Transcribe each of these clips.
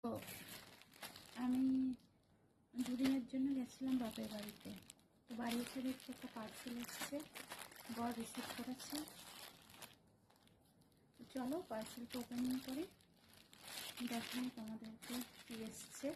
তো আমি দুদিনের জন্য গেছিলাম বাপের বাড়িতে। তো বাড়ি এসে দেখছি একটা পার্সেল এসছে, বর রিসিভ করেছে। চলো পার্সেলটা ওপেনিং করি, দেখাই তোমাদেরকে কি এসছে।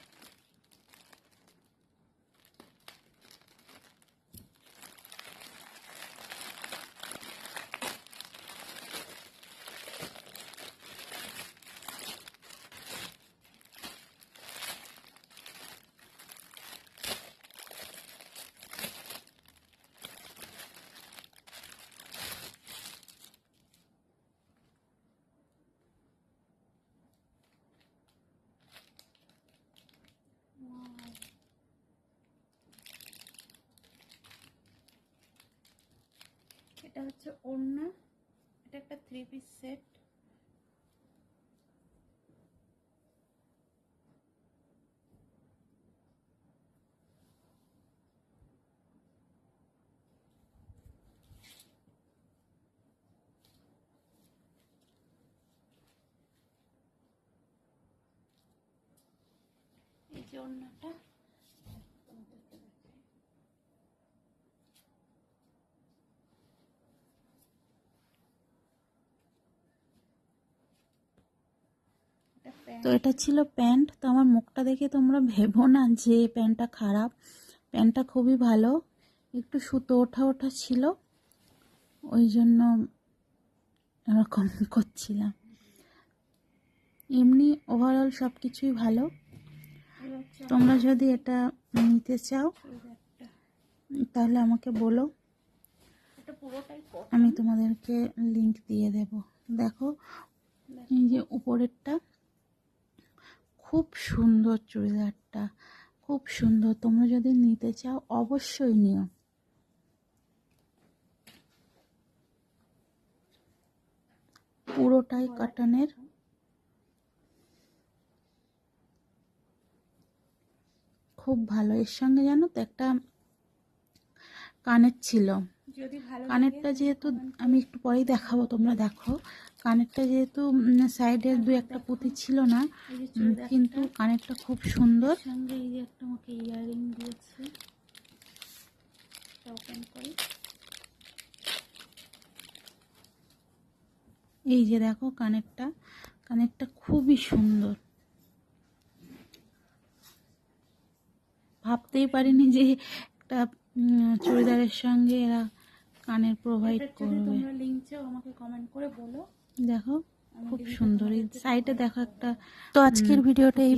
এটা হচ্ছে ওড়না, এটা একটা 3 পিস সেট। এই যে ওড়নাটা, তো এটা ছিল প্যান্ট। তো আমার মুখটা দেখে তোমরা ভেবো না যে প্যান্টটা খারাপ, প্যান্টটা খুবই ভালো। একটু সুতো ওঠা ওঠা ছিল, ওই জন্য এরকম করছিলাম। এমনি ওভারঅল সব কিছুই ভালো। তোমরা যদি এটা নিতে চাও তাহলে আমাকে বলো, আমি তোমাদেরকে লিংক দিয়ে দেব। দেখো এই যে উপরেরটা খুব সুন্দর, চুড়িদারটা খুব সুন্দর। তোমরা যদি নিতে চাও অবশ্যই নিও। পুরোটাই কটনের। খুব ভালো। এর সঙ্গে জানো তো একটা কানের ছিল। কানেরটা যেহেতু আমি একটু পরেই দেখাবো, তোমরা দেখো। কানেরটা যেহেতু সাইডের দু একটা পুঁতি ছিল না, কিন্তু কানেরটা খুব সুন্দর। সঙ্গে এই যে একটা আমাকে ইয়াররিং দিয়েছে, ওপেন করি। এই যে দেখো কানেরটা, কানেরটা খুবই সুন্দর। ভাবতেই পারিনি যে একটা চুড়িদারের সঙ্গে এরা কানের প্রোভাইড করবে। তোমরা লিংক চাও আমাকে কমেন্ট করে বলো। দেখো খুব সুন্দর। এই সাইডে দেখো একটা। তো আজকের ভিডিওটা এই